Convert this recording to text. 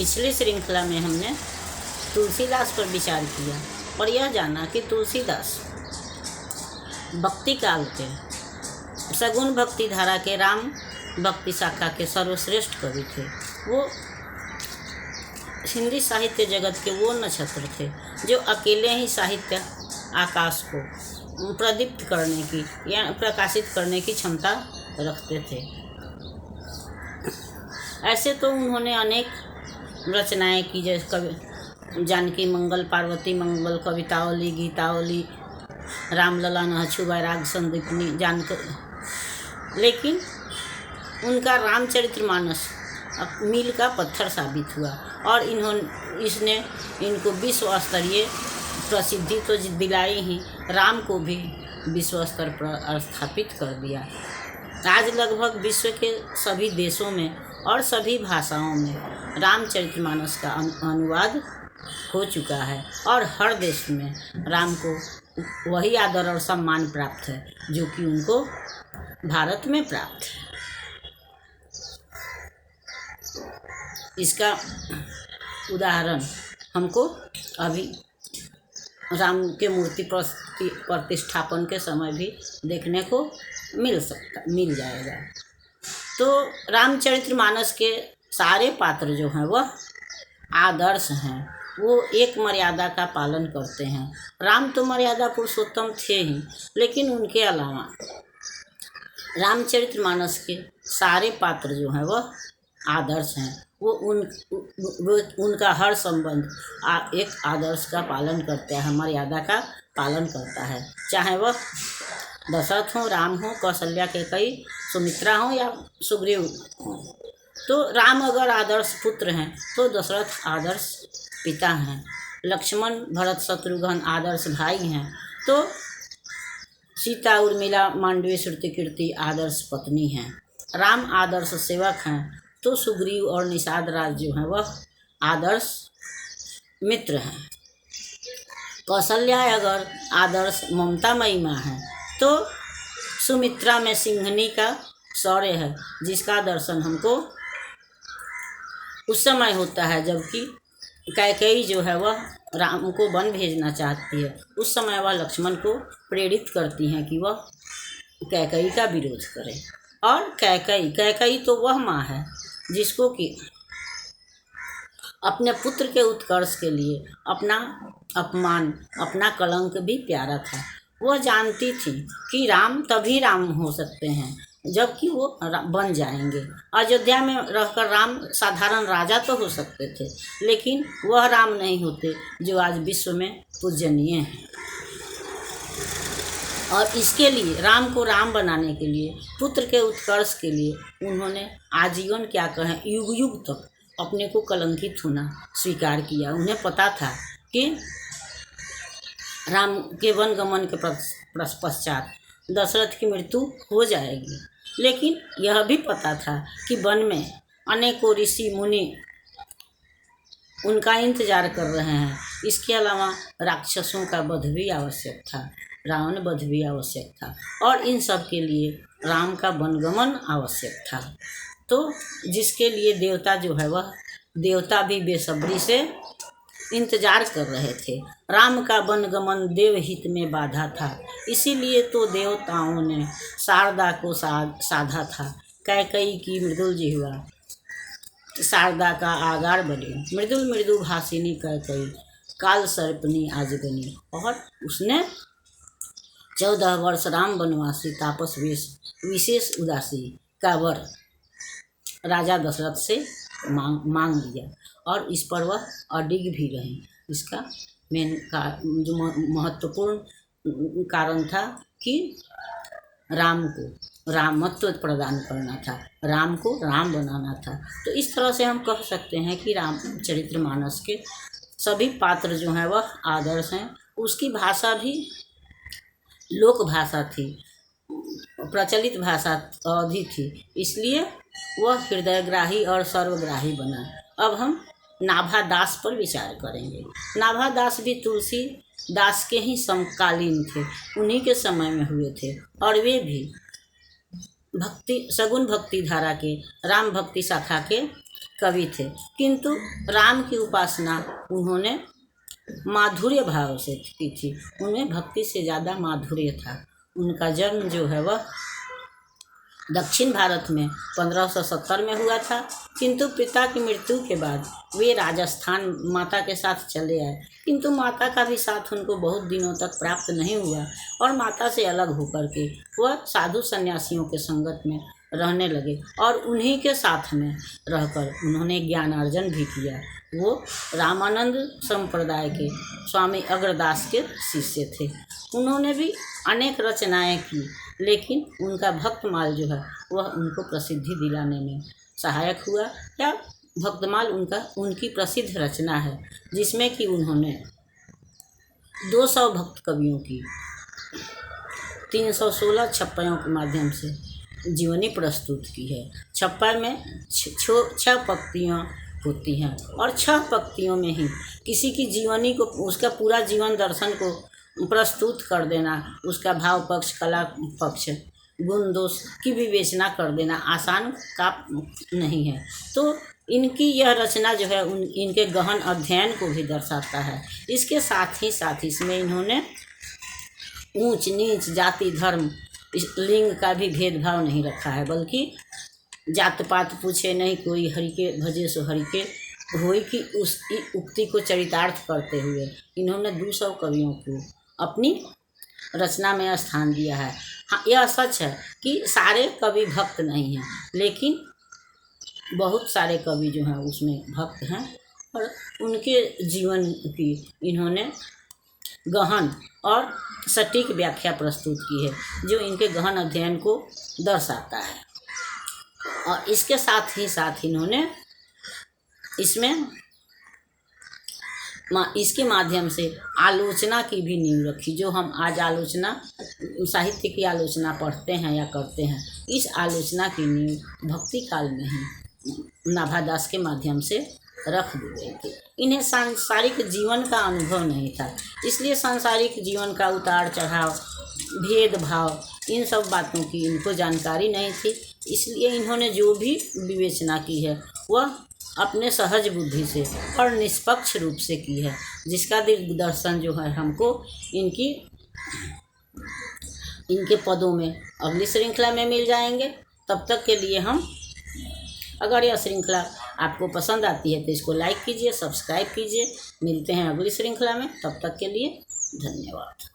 पिछली श्रृंखला में हमने तुलसीदास पर विचार किया और यह जाना कि तुलसीदास भक्ति काल के सगुण भक्ति धारा के राम भक्ति शाखा के सर्वश्रेष्ठ कवि थे। वो हिंदी साहित्य जगत के वो नक्षत्र थे जो अकेले ही साहित्य आकाश को प्रदीप्त करने की या प्रकाशित करने की क्षमता रखते थे। ऐसे तो उन्होंने अनेक रचनाएं की, जैसे कवि जानकी मंगल, पार्वती मंगल, कवितावली, गीतावली, रामलला, नहछु बैराग संदीपनी लेकिन उनका रामचरितमानस मील का पत्थर साबित हुआ और इसने इनको विश्व स्तरीय प्रसिद्धि तो दिलाई ही, राम को भी विश्व स्तर पर स्थापित कर दिया। आज लगभग विश्व के सभी देशों में और सभी भाषाओं में रामचरितमानस का अनुवाद हो चुका है और हर देश में राम को वही आदर और सम्मान प्राप्त है जो कि उनको भारत में प्राप्त है। इसका उदाहरण हमको अभी राम के मूर्ति प्रतिष्ठापन के समय भी देखने को मिल जाएगा। तो रामचरितमानस के सारे पात्र जो हैं वह आदर्श हैं, वो एक मर्यादा का पालन करते हैं। राम तो मर्यादा पुरुषोत्तम थे ही, लेकिन उनके अलावा रामचरितमानस के सारे पात्र जो हैं वह आदर्श हैं। वो उनका हर संबंध एक आदर्श का पालन करते हैं, मर्यादा का पालन करता है। चाहे वह दशरथ हो, राम हो, कौशल्या, कैकेयी, सुमित्रा हो या सुग्रीव हो। तो राम अगर आदर्श पुत्र हैं तो दशरथ आदर्श पिता हैं, लक्ष्मण, भरत, शत्रुघ्न आदर्श भाई हैं, तो सीता, उर्मिला, मांडवी, श्रुति, कीर्ति आदर्श पत्नी हैं। राम आदर्श सेवक हैं तो सुग्रीव और निषाद राज जो हैं वह आदर्श मित्र हैं। कौशल्या अगर आदर्श ममतामयी माँ है तो सुमित्रा में सिंहनी का शौर्य है, जिसका दर्शन हमको उस समय होता है जबकि कैकेयी जो है वह राम को वन भेजना चाहती है। उस समय वह लक्ष्मण को प्रेरित करती हैं कि वह कैकेयी का विरोध करें। और कैकेयी तो वह माँ है जिसको कि अपने पुत्र के उत्कर्ष के लिए अपना अपमान, अपना कलंक भी प्यारा था। वह जानती थी कि राम तभी राम हो सकते हैं जबकि वो बन जाएंगे। अयोध्या में रहकर राम साधारण राजा तो हो सकते थे, लेकिन वह राम नहीं होते जो आज विश्व में पूजनीय हैं। और इसके लिए राम को राम बनाने के लिए, पुत्र के उत्कर्ष के लिए उन्होंने आजीवन क्या कहें, युग युग तक अपने को कलंकित होना स्वीकार किया। उन्हें पता था कि राम के वनगमन के पश्चात दशरथ की मृत्यु हो जाएगी, लेकिन यह भी पता था कि वन में अनेकों ऋषि मुनि उनका इंतजार कर रहे हैं। इसके अलावा राक्षसों का वध भी आवश्यक था, रावण वध भी आवश्यक था और इन सब के लिए राम का वनगमन आवश्यक था। तो जिसके लिए देवता जो है वह देवता भी बेसब्री से इंतजार कर रहे थे। राम का वनगमन देवहित में बाधा था, इसीलिए तो देवताओं ने शारदा को साधा था। कैकेयी की मृदुल जिह्वा शारदा का आगार बने, मृदुल मृदु भाषिनी कैकेयी काल सर्पनी आजगनी। और उसने 14 वर्ष राम वनवासी तापस विशेष उदासी का वर राजा दशरथ से मांग लिया और इस पर वह अडिग भी रहे। इसका मेन जो महत्वपूर्ण कारण था कि राम को रामत्व प्रदान करना था, राम को राम बनाना था। तो इस तरह से हम कह सकते हैं कि रामचरितमानस के सभी पात्र जो हैं वह आदर्श हैं। उसकी भाषा भी लोक भाषा थी, प्रचलित भाषा अवधि थी, इसलिए वह हृदयग्राही और सर्वग्राही बना। अब हम नाभा दास पर विचार करेंगे। नाभा दास भी तुलसी दास के ही समकालीन थे, उन्हीं के समय में हुए थे और वे भी सगुण भक्ति धारा के राम भक्ति शाखा के कवि थे, किंतु राम की उपासना उन्होंने माधुर्य भाव से की थी। उन्हें भक्ति से ज़्यादा माधुर्य था। उनका जन्म जो है वह दक्षिण भारत में 1570 में हुआ था, किंतु पिता की मृत्यु के बाद वे राजस्थान माता के साथ चले आए, किंतु माता का भी साथ उनको बहुत दिनों तक प्राप्त नहीं हुआ और माता से अलग होकर के वह साधु सन्यासियों के संगत में रहने लगे और उन्हीं के साथ में रहकर उन्होंने ज्ञानार्जन भी किया। वो रामानंद संप्रदाय के स्वामी अग्रदास के शिष्य थे। उन्होंने भी अनेक रचनाएं की, लेकिन उनका भक्तमाल जो है वह उनको प्रसिद्धि दिलाने में सहायक हुआ। या भक्तमाल उनकी प्रसिद्ध रचना है, जिसमें कि उन्होंने 200 भक्त कवियों की 316 छप्पयों के माध्यम से जीवनी प्रस्तुत की है। छप्पर में 6 पंक्तियाँ होती हैं और 6 पंक्तियों में ही किसी की जीवनी को, उसका पूरा जीवन दर्शन को प्रस्तुत कर देना, उसका भाव पक्ष, कला पक्ष, गुण दोष की विवेचना कर देना आसान का नहीं है। तो इनकी यह रचना जो है इनके गहन अध्ययन को भी दर्शाता है। इसके साथ ही इसमें इन्होंने ऊंच नीच, जाति, धर्म, लिंग का भी भेदभाव नहीं रखा है, बल्कि जात पात पूछे नहीं कोई, हरि के भजे सो हरि के होई की उस उक्ति को चरितार्थ करते हुए इन्होंने 200 कवियों को अपनी रचना में स्थान दिया है। हाँ, यह सच है कि सारे कवि भक्त नहीं हैं, लेकिन बहुत सारे कवि जो हैं उसमें भक्त हैं और उनके जीवन की इन्होंने गहन और सटीक व्याख्या प्रस्तुत की है, जो इनके गहन अध्ययन को दर्शाता है। और इसके साथ इन्होंने इसके माध्यम से आलोचना की भी नींव रखी। जो हम आज आलोचना, साहित्य की आलोचना पढ़ते हैं या करते हैं, इस आलोचना की नींव भक्ति काल में ही नाभादास के माध्यम से रख दी गई थी। इन्हें सांसारिक जीवन का अनुभव नहीं था, इसलिए सांसारिक जीवन का उतार चढ़ाव, भेदभाव, इन सब बातों की इनको जानकारी नहीं थी। इसलिए इन्होंने जो भी विवेचना की है वह अपने सहज बुद्धि से और निष्पक्ष रूप से की है, जिसका दिग्दर्शन जो है हमको इनके पदों में अगली श्रृंखला में मिल जाएंगे। तब तक के लिए अगर यह श्रृंखला आपको पसंद आती है तो इसको लाइक कीजिए, सब्सक्राइब कीजिए। मिलते हैं अगली श्रृंखला में, तब तक के लिए धन्यवाद।